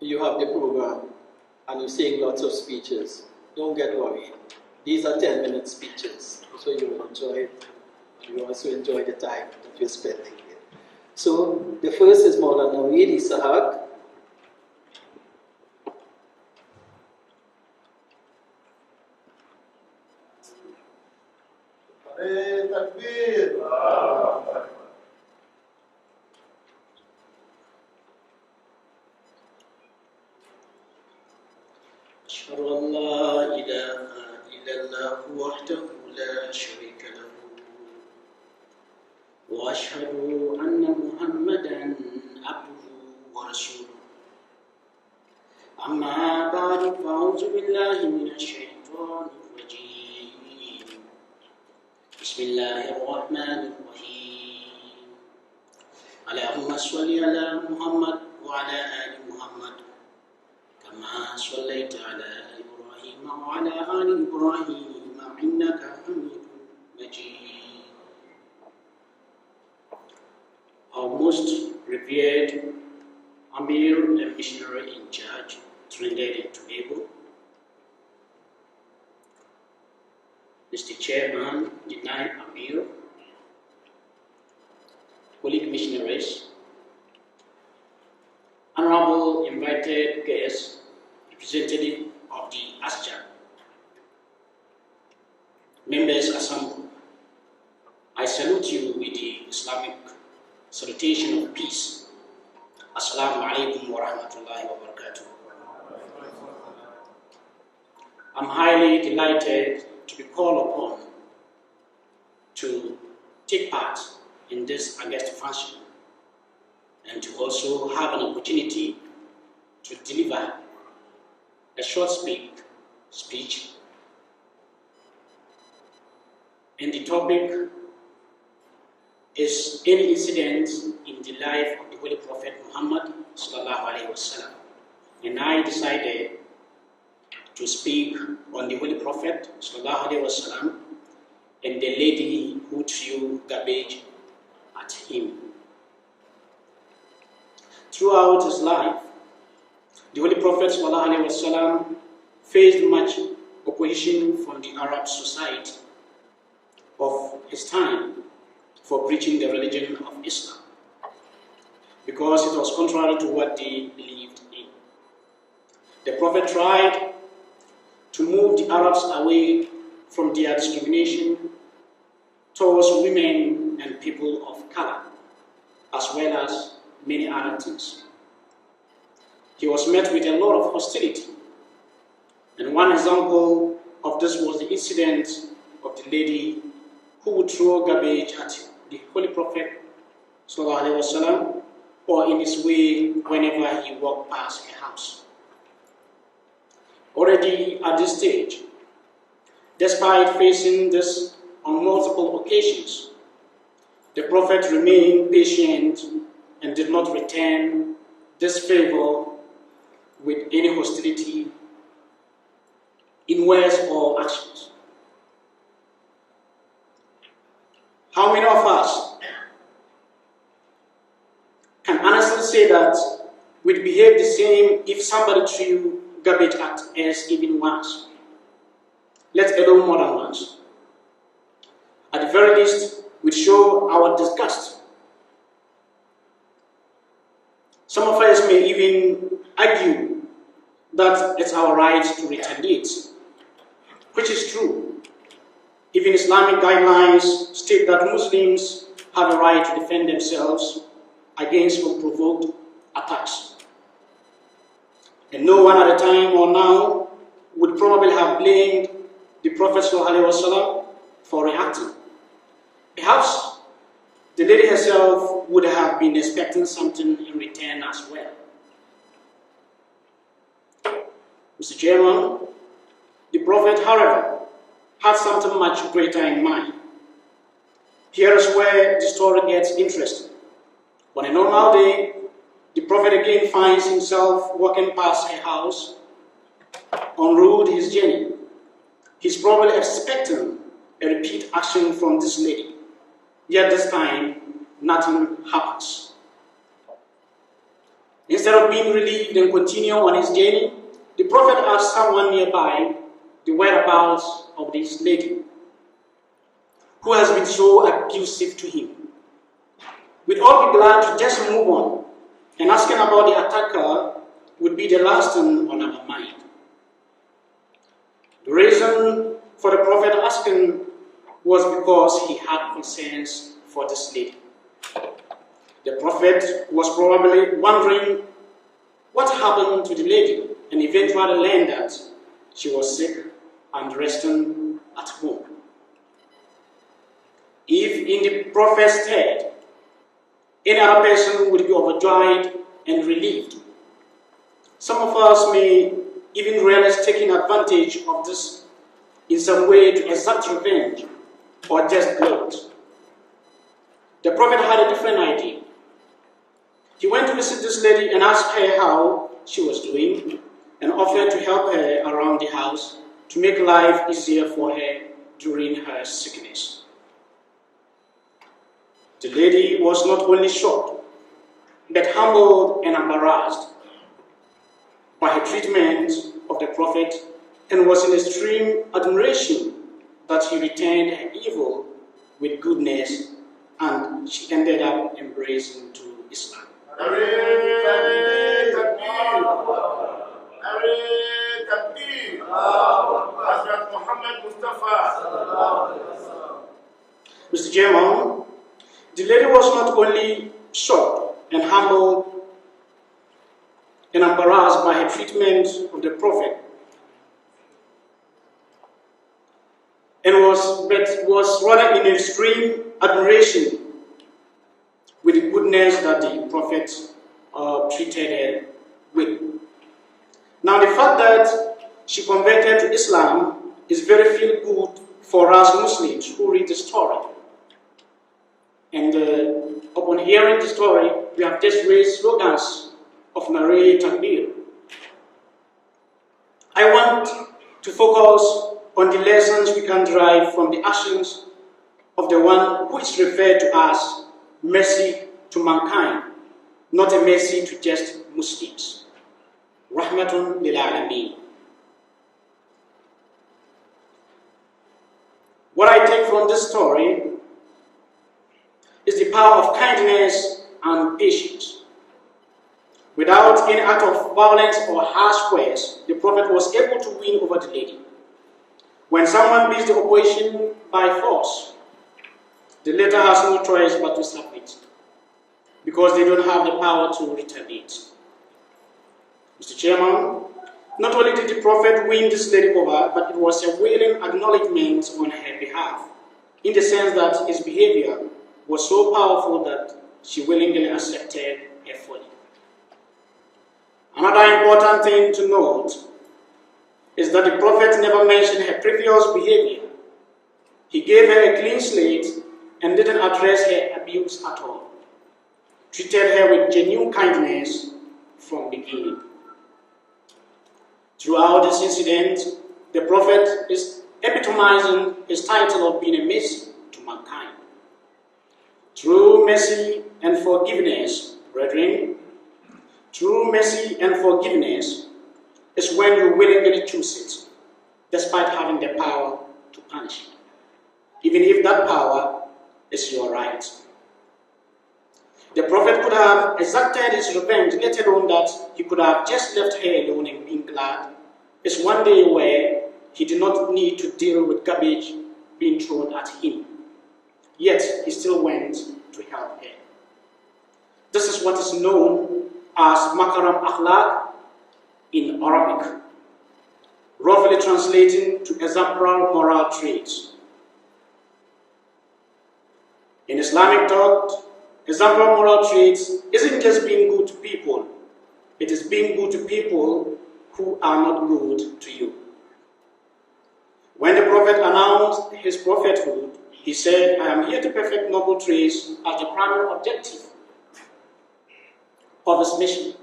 you have the program and you're saying lots of speeches, don't get worried. These are 10-minute speeches, so you will enjoy it. You also enjoy the time that you're spending here. So the first is Maulana Naweed Isahak. أشهد أن لا إله إلا الله وحده لا شريك له وأشهد أن محمدا عبده ورسوله أما بعد فأعوذ بالله من الشيطان الرجيم بسم الله الرحمن الرحيم اللهم صل على محمد وعلى آل محمد كما صليت على إبراهيم وعلى آل إبراهيم إنك حميد مجيد. Our most revered Amir and missionary in charge, Trinidad and Tobago, Mr. Chairman, the ninth Amir, colleague missionaries, honorable invited guests, representative of the S.A.W, members assembled, I salute you with the Islamic salutation of peace. As-salamu alaykum wa rahmatullahi wa barakatuh. I'm highly delighted to be called upon to take part in this august function and to also have an opportunity to deliver a short speech. And the topic is any incident in the life of the Holy Prophet Muhammad sallallahu alaihi wasallam. And I decided to speak on the Holy Prophet sallallahu alaihi wasallam and the lady who threw garbage at him. Throughout his life, the Holy Prophet ﷺ faced much opposition from the Arab society of his time for preaching the religion of Islam, because it was contrary to what they believed in. The Prophet tried to move the Arabs away from their discrimination towards women and people of color, as well as many other things. He was met with a lot of hostility. And one example of this was the incident of the lady who would throw garbage at the Holy Prophet ﷺ, or in his way whenever he walked past her house. Already at this stage, despite facing this on multiple occasions, the Prophet remained patient and did not return this favor with any hostility in words or actions. How many of us can honestly say that we'd behave the same if somebody threw garbage at us even once, let alone more than once? At the very least, we'd show our disgust. Some of us may even argue that it's our right to retaliate, which is true. Even Islamic guidelines state that Muslims have a right to defend themselves against unprovoked attacks. And no one at a time or now would probably have blamed the Prophet ﷺ for reacting. Perhaps the lady herself would have been expecting something in return as well. Mr. Chairman, the Prophet, however, had something much greater in mind. Here is where the story gets interesting. On a normal day, the Prophet again finds himself walking past a house en route his journey. He's probably expecting a repeat action from this lady. Yet this time, nothing happens. Instead of being relieved and continue on his journey, the prophet asked someone nearby the whereabouts of this lady who has been so abusive to him. We'd all be glad to just move on, and asking about the attacker would be the last thing on our mind. The reason for the prophet asking was because he had concerns for this lady. The prophet was probably wondering what happened to the lady, and eventually learned that she was sick and resting at home. If in the prophet's stead, any other person would be overjoyed and relieved. Some of us may even realize taking advantage of this in some way to exact revenge or just gloat. The prophet had a different idea. He went to visit this lady and asked her how she was doing and offered to help her around the house to make life easier for her during her sickness. The lady was not only shocked, but humbled and embarrassed by her treatment of the prophet, and was in extreme admiration that he returned her evil with goodness, and she ended up embracing to Islam. Mr. Chairman, the lady was not only shocked and humbled and embarrassed by her treatment of the prophet, and was rather in extreme admiration with the goodness that the prophet treated her with. Now, the fact that she converted to Islam is very feel good for us Muslims who read the story. And upon hearing the story, we have just raised slogans of Nare Takbir. I want to focus on the lessons we can derive from the actions of the one who is referred to as mercy to mankind, not a mercy to just Muslims. Rahmatun lil Alameen. What I take from this story is the power of kindness and patience. Without any act of violence or harsh words, the prophet was able to win over the lady. When someone beats the opposition by force, the latter has no choice but to submit, because they don't have the power to retaliate. Mr. Chairman, not only did the prophet win this lady over, but it was a willing acknowledgement on her behalf, in the sense that his behavior was so powerful that she willingly accepted her folly. Another important thing to note is that the prophet never mentioned her previous behavior. He gave her a clean slate and didn't address her abuse at all. Treated her with genuine kindness from beginning. Throughout this incident, the prophet is epitomizing his title of being a mercy to mankind. True mercy and forgiveness, brethren, true mercy and forgiveness is when you willingly choose it, despite having the power to punish it, even if that power is your right. The prophet could have exacted his revenge, let alone that he could have just left her alone and been glad. It's one day where he did not need to deal with garbage being thrown at him. Yet he still went to help her. This is what is known as Makaram Akhlaq in Arabic, roughly translating to exemplary moral traits. In Islamic thought, exemplary moral traits isn't just being good to people, it is being good to people who are not good to you. When the prophet announced his prophethood, he said, I am here to perfect noble traits as the primary objective of his mission.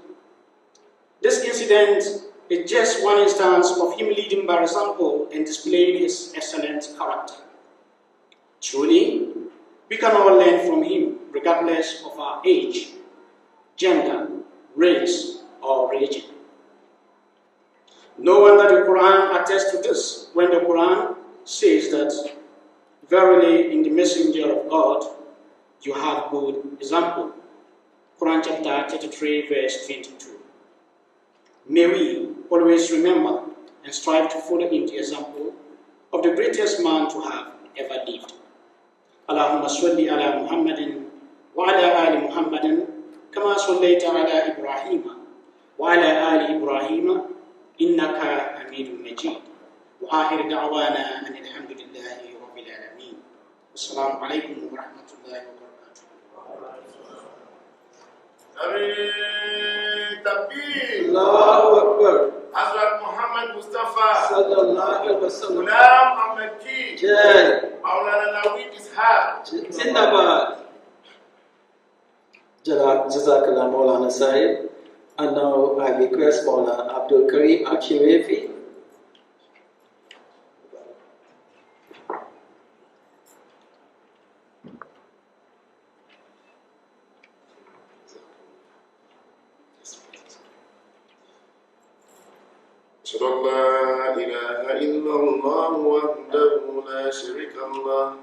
This incident is just one instance of him leading by example and displaying his excellent character. Truly, we can all learn from him regardless of our age, gender, race, or religion. No wonder the Quran attests to this when the Quran says that, verily in the messenger of God you have good example. Quran chapter 33 verse 22. May we always remember and strive to follow in the example of the greatest man to have ever lived. Allahumma salli ala Muhammadin wa ala ali Muhammadin kama sallaita ala Ibrahim wa ala ali Ibrahim innaka Hamidum Majid. Wa akhir da'wana anil hamdulillahi rabbil alamin. Assalamu alaikum wa rahmatullahi wa barakatuh. Takbir. Allahu Akbar. Hazrat Muhammad Mustafa Sallallahu alaihi wasallam. Ghulam Ahmed Ki Jai. Maulana Nawid Ishaq Zindabad. Jazakallah Maulana Sahib. And now I request Maulana Abdul Karim Achirefi. أشهد أن لا إله إلا الله وحده لا شريك له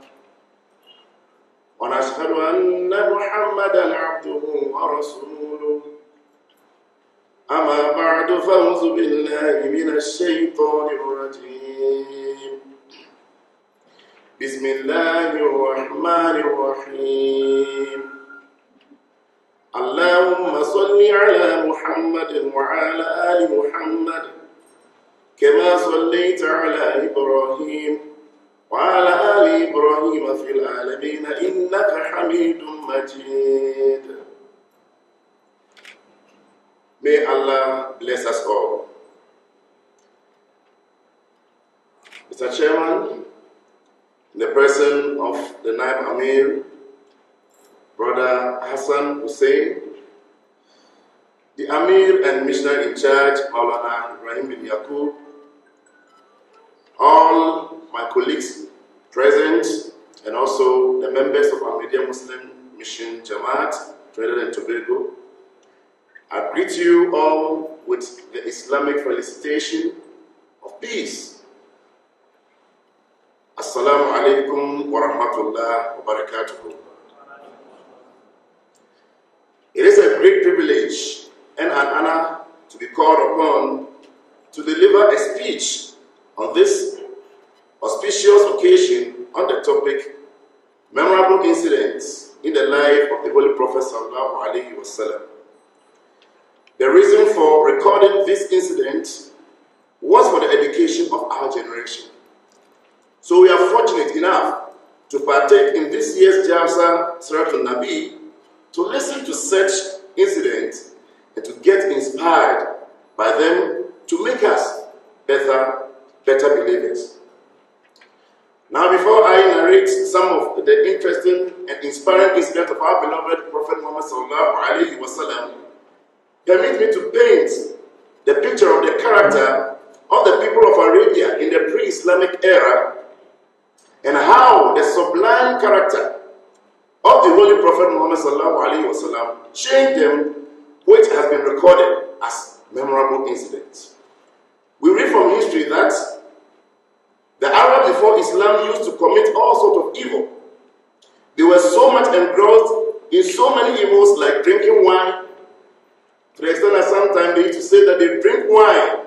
ونشهد أن محمدا عبده ورسوله أما بعد فأعوذ بالله من الشيطان الرجيم بسم الله الرحمن الرحيم اللهم صل على محمد وعلى آل محمد كما صليت على إبراهيم وعلى آل إبراهيم في العالمين إنك حميد مجيد. May Allah bless us all. Mr. Chairman, in the person of the Naib Amir, Brother Hassan Hussein, the Amir and Missioner in charge, Maulana Ibrahim bin Yaqub, all my colleagues present, and also the members of Ahmadiyya Muslim Mission Jamaat, Trinidad and Tobago, I greet you all with the Islamic felicitation of peace. Assalamu alaikum wa rahmatullah wa barakatuh. It is a great privilege and an honor to be called upon to deliver a speech on this auspicious occasion on the topic memorable incidents in the life of the Holy Prophet Sallallahu Alaihi Wasallam. The reason for recording this incident was for the education of our generation. So we are fortunate enough to partake in this year's Jalsa Siratul Nabi to listen to such incidents and to get inspired by them to make us better believers. Now, before I narrate some of the interesting and inspiring incidents of our beloved Prophet Muhammad Sallallahu Alaihi Wasallam, permit me to paint the picture of the character of the people of Arabia in the pre-Islamic era and how the sublime character of the Holy Prophet Muhammad Sallallahu Alaihi Wasallam changed them, which has been recorded as memorable incidents. We read from history that the Arabs before Islam used to commit all sorts of evil. They were so much engrossed in so many evils like drinking wine, to the extent that sometimes they used to say that they drink wine